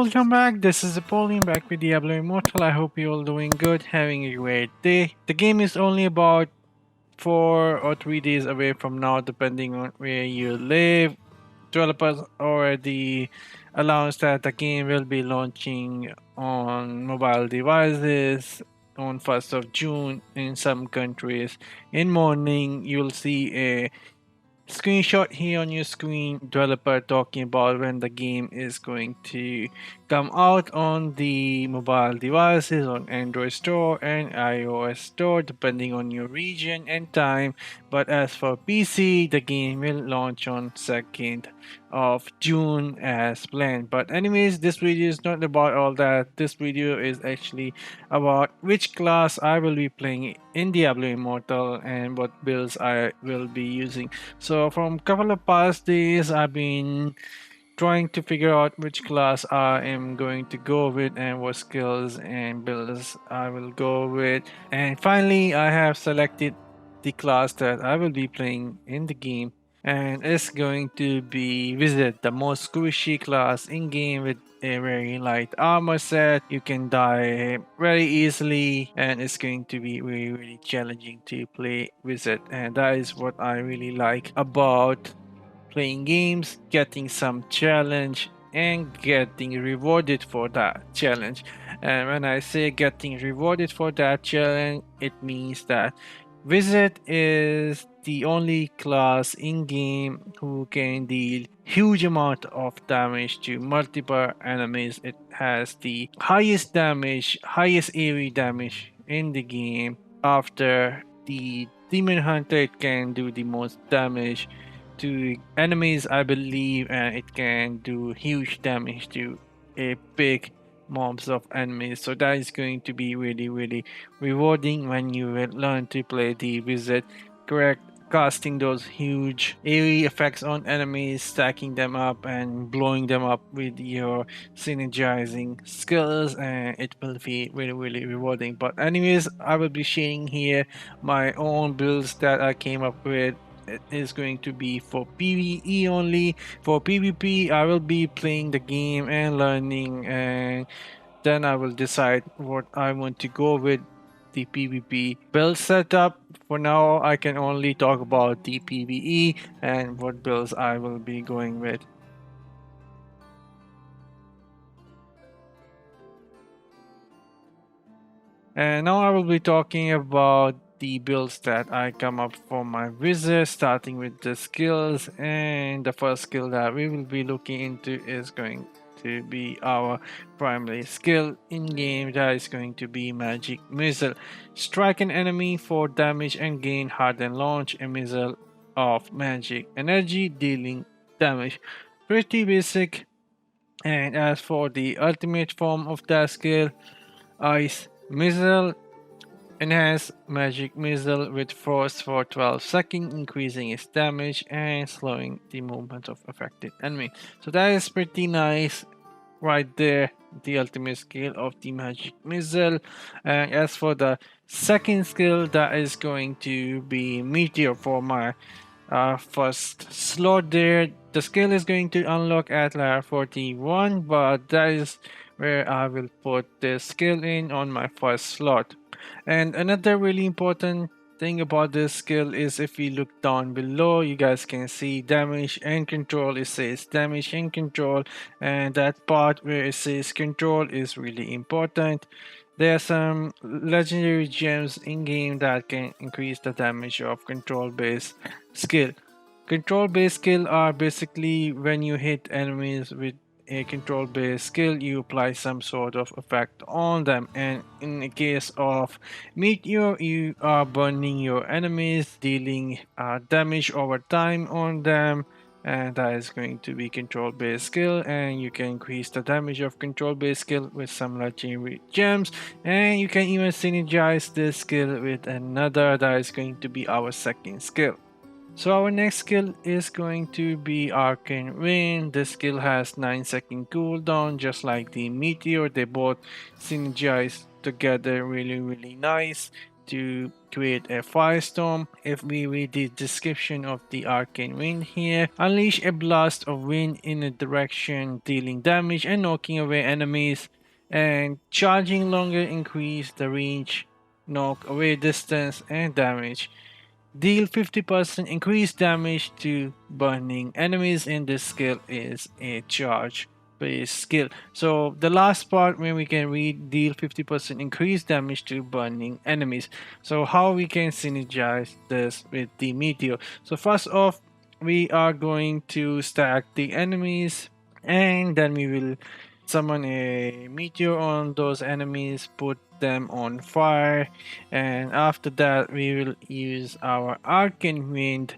welcome back. This is Apollyon back with Diablo Immortal. I hope you're all doing good, having a great day. The game is only about 4 or 3 days away from now, depending on where you live. Developers already announced that the game will be launching on mobile devices on 1st of June in some countries. In morning, you'll see a screenshot here on your screen, developer talking about when the game is going to come out on the mobile devices on Android store and iOS store depending on your region and time. But as for PC, the game will launch on 2nd of June as planned. But anyways, this video is not about all that. This video is actually about which class I will be playing in Diablo Immortal and what builds I will be using. So from couple of past days, I've been trying to figure out which class I am going to go with and what skills and builds I will go with. And finally, I have selected the class that I will be playing in the game. And it's going to be Wizard, the most squishy class in game with a very light armor set. You can die very easily, and it's going to be really challenging to play Wizard. And that is what I really like about playing games, getting some challenge and getting rewarded for that challenge. And when I say getting rewarded for that challenge, it means that Wizard is the only class in game who can deal huge amount of damage to multiple enemies. It has the highest damage, highest AoE damage in the game. After the Demon Hunter, it can do the most damage to enemies, I believe, and it can do huge damage to a big mobs of enemies. So that is going to be really rewarding when you will learn to play the wizard correct, casting those huge AoE effects on enemies, stacking them up and blowing them up with your synergizing skills, and it will be really rewarding. But anyways, I will be sharing here my own builds that I came up with. It is going to be for PvE only. For PvP, I will be playing the game and learning, and then I will decide what I want to go with the PvP build setup. For now, I can only talk about the PvE and what builds I will be going with. And now I will be talking about the builds that I come up for my wizard, starting with the skills. And the first skill that we will be looking into is going to be our primary skill in game, that is going to be magic missile. Strike an enemy for damage and gain hardened launch a missile of magic energy, dealing damage. Pretty basic. And as for the ultimate form of that skill, ice missile. Enhance magic missile with force for 12 seconds, increasing its damage and slowing the movement of affected enemy. So that is pretty nice right there, the ultimate skill of the magic missile. And as for the second skill, that is going to be meteor for my first slot there. The skill is going to unlock at layer 41, but that is where I will put the skill in on my first slot. And another really important thing about this skill is if we look down below, you guys can see damage and control. It says damage and control, and that part where it says control is really important. There are some legendary gems in game that can increase the damage of control based skill. Control based skill are basically when you hit enemies with a control based skill, you apply some sort of effect on them, and in the case of meteor, you are burning your enemies, dealing damage over time on them, and that is going to be control based skill. And you can increase the damage of control based skill with some legendary gems, and you can even synergize this skill with another, that is going to be our second skill. So our next skill is going to be Arcane Wind. This skill has 9-second cooldown, just like the Meteor. They both synergize together really nice. to create a firestorm. If we read the description of the arcane wind here, unleash a blast of wind in a direction, dealing damage and knocking away enemies, and charging longer increase the range, knock away distance and damage. Deal 50% increased damage to burning enemies, and this skill is a charge based skill. So the last part where we can read deal 50% increased damage to burning enemies. So how we can synergize this with the meteor. So first off, we are going to stack the enemies, and then we will summon a meteor on those enemies, put them on fire, and after that we will use our arcane wind,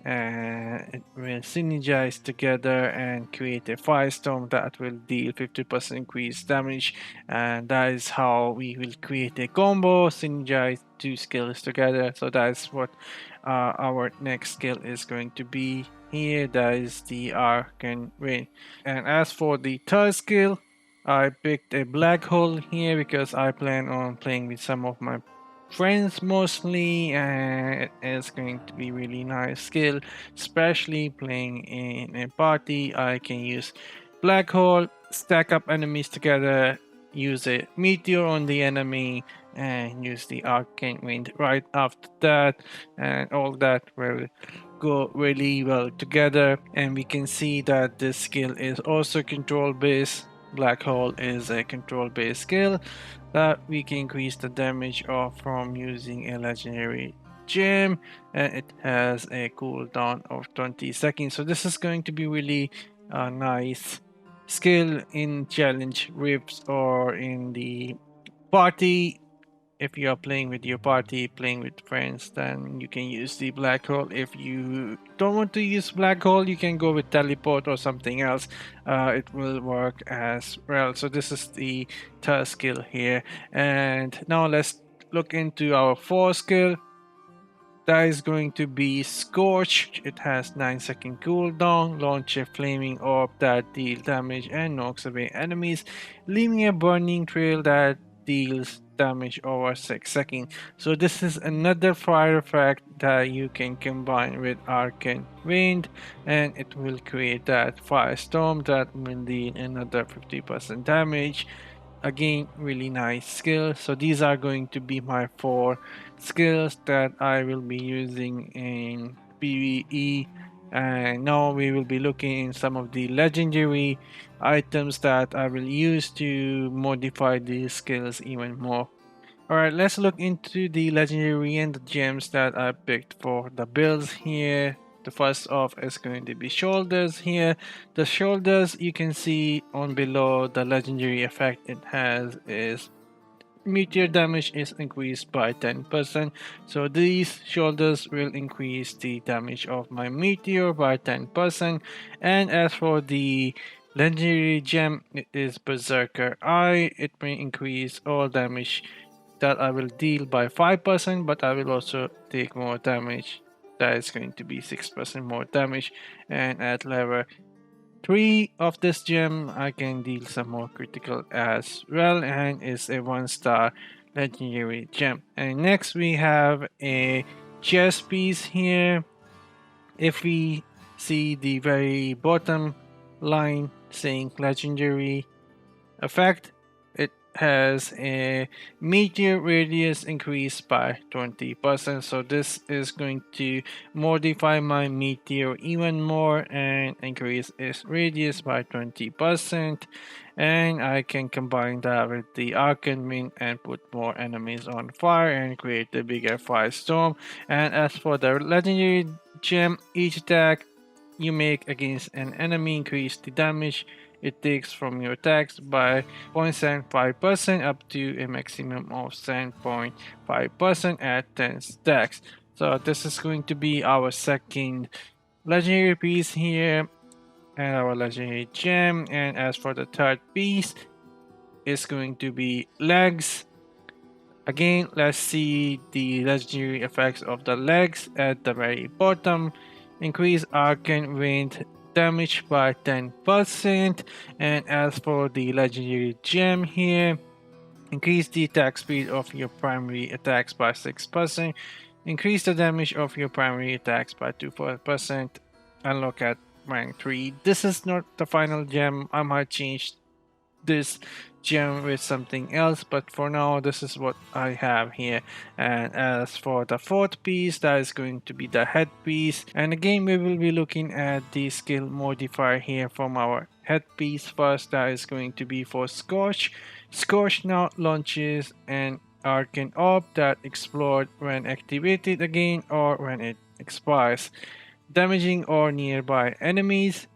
and it will synergize together and create a firestorm that will deal 50% increased damage. And that is how we will create a combo, synergize two skills together. So that's what our next skill is going to be here. That is the arcane wind. And as for the third skill, I picked a black hole here because I plan on playing with some of my friends mostly, and it's going to be really nice skill, especially playing in a party. I can use black hole, stack up enemies together, use a meteor on the enemy, and use the arcane wind right after that, and all that will go really well together. And we can see that this skill is also control based. Black hole is a control based skill that we can increase the damage of from using a legendary gem, and it has a cooldown of 20 seconds. So this is going to be really nice skill in challenge rips or in the party. If you are playing with your party, playing with friends, then you can use the black hole. If you don't want to use black hole, you can go with teleport or something else. It will work as well. So this is the third skill here. And now let's look into our fourth skill. That is going to be Scorch. It has 9-second cooldown. Launch a flaming orb that deals damage and knocks away enemies, leaving a burning trail that deals damage over 6 seconds. So this is another fire effect that you can combine with Arcane Wind, and it will create that firestorm that will deal another 50% damage. Again, really nice skill. So these are going to be my 4 skills that I will be using in PvE. And now we will be looking in some of the legendary items that I will use to modify these skills even more. Alright, let's look into the legendary and the gems that I picked for the builds here. The first off is going to be shoulders here. The shoulders, you can see on below, the legendary effect it has is meteor damage is increased by 10%. So these shoulders will increase the damage of my meteor by 10%. And as for the legendary gem, it is Berserker Eye. It may increase all damage that I will deal by 5%, but I will also take more damage. That is going to be 6% more damage. And at level 3 of this gem, I can deal some more critical as well, and it's a 1-star legendary gem. And next we have a chest piece here. If we see the very bottom line saying legendary effect, it has a meteor radius increased by 20%. So this is going to modify my meteor even more and increase its radius by 20%. And I can combine that with the arcane wind and put more enemies on fire and create a bigger firestorm. And as for the legendary gem, each attack you make against an enemy increase the damage it takes from your attacks by 0.75% up to a maximum of 7.5% at 10 stacks. So this is going to be our second legendary piece here and our legendary gem. And as for the third piece, it's going to be legs. Again, let's see the legendary effects of the legs at the very bottom. Increase arcane wind damage by 10%. And as for the legendary gem here, Increase the attack speed of your primary attacks by 6%. Increase the damage of your primary attacks by 2%. Unlock at rank 3. This is not the final gem. I might change this gem with something else, but for now this is what I have here. And as for the fourth piece, that is going to be the headpiece, and again we will be looking at the skill modifier here from our headpiece. First, that is going to be for Scorch. Scorch now launches an arcane orb that explodes when activated again or when it expires, damaging all nearby enemies.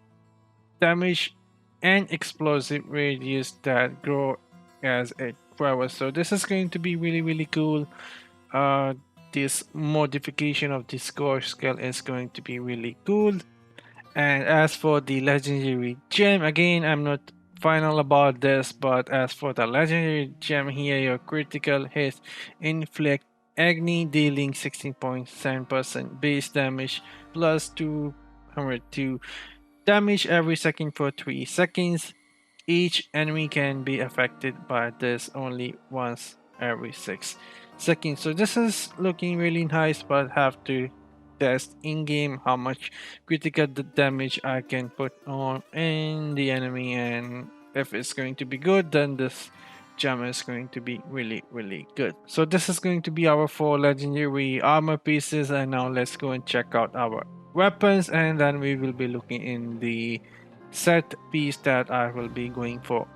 Damage and explosive radius that grow as it travels. So this is going to be really cool. This modification of the score scale is going to be really cool. And as for the legendary gem, again, I'm not final about this, but as for the legendary gem here, your critical hit inflict agony, dealing 16.7% base damage plus 202 damage every second for 3 seconds. Each enemy can be affected by this only once every 6 seconds. So this is looking really nice, but have to test in game how much critical damage I can put on in the enemy, and if it's going to be good, then this gem is going to be really good. So this is going to be our 4 legendary armor pieces, and now let's go and check out our weapons, and then we will be looking in the set piece that I will be going for.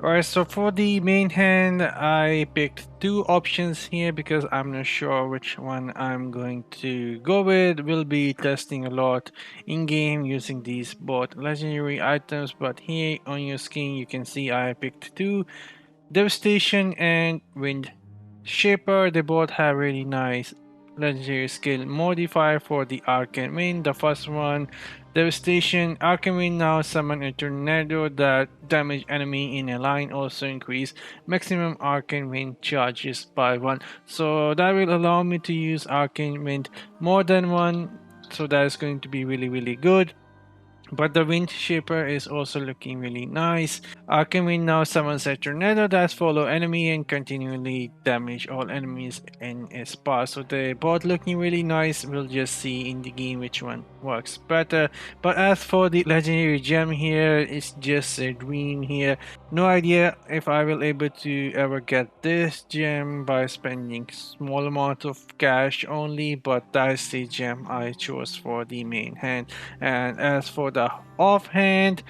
Alright, so for the main hand, I picked 2 options here because I'm not sure which one I'm going to go with. We'll be testing a lot in game using these both legendary items, but here on your screen you can see I picked 2, Devastation and Wind Shaper. They both have really nice legendary skill modifier for the Arcane Wind. The first one, Devastation. Arcane Wind now summon a tornado that damage enemy in a line, also increase maximum Arcane Wind charges by 1. So that will allow me to use Arcane Wind more than 1. So that is going to be really good. But the Wind Shaper is also looking really nice. Arcane Wind now summons a tornado that follow enemy and continually damage all enemies in its path. So they're both looking really nice. We'll just see in the game which one works better. But as for the legendary gem here, it's just a dream here. No idea if I will able to ever get this gem by spending small amount of cash only, but that's the gem I chose for the main hand. And as for the offhand,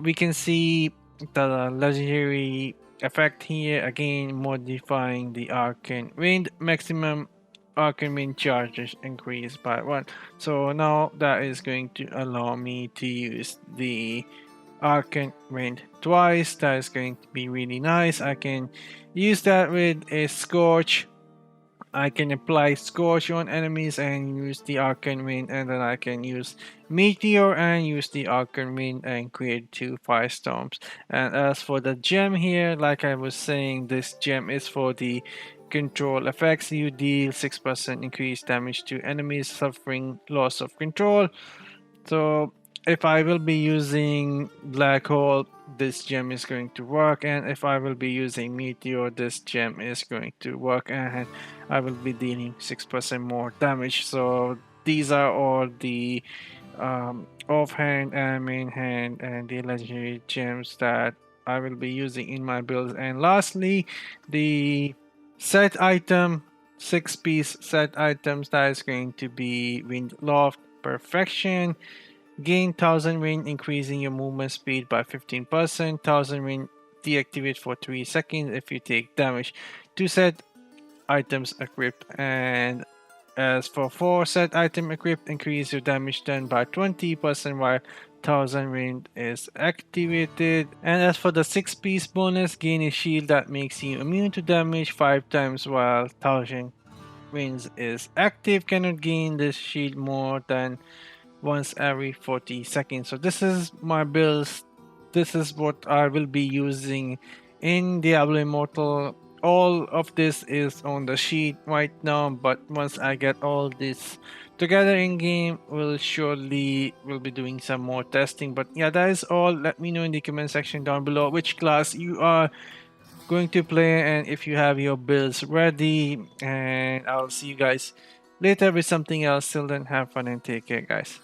we can see the legendary effect here, again modifying the Arcane Wind. Maximum Arcane Wind charges increase by 1. So now that is going to allow me to use the Arcane Wind twice. That is going to be really nice. I can use that with a Scorch. I can apply Scorch on enemies and use the Arcane Wind, and then I can use Meteor and use the Arcane Wind and create 2 Firestorms. And as for the gem here, like I was saying, this gem is for the control effects. You deal 6% increased damage to enemies suffering loss of control. So if I will be using Black Hole, this gem is going to work, and if I will be using Meteor, this gem is going to work, and I will be dealing 6% more damage. So these are all the offhand and main hand and the legendary gems that I will be using in my builds. And lastly, the set item, 6-piece set items, that is going to be Wind Loft Perfection. Gain 1000 wind, increasing your movement speed by 15%. 1000 wind, deactivate for 3 seconds if you take damage. 2 set items equipped. And as for 4 set item equipped, increase your damage done by 20% while 1000 wind is activated. And as for the 6-piece bonus, gain a shield that makes you immune to damage 5 times while 1000 winds is active. Cannot gain this shield more than once every 40 seconds. So this is my builds. This is what I will be using in Diablo Immortal. All of this is on the sheet right now, but once I get all this together in game, we'll be doing some more testing. But yeah, that is all. Let me know in the comment section down below which class you are going to play, and if you have your builds ready, and I'll see you guys later with something else. Till then, have fun and take care, guys.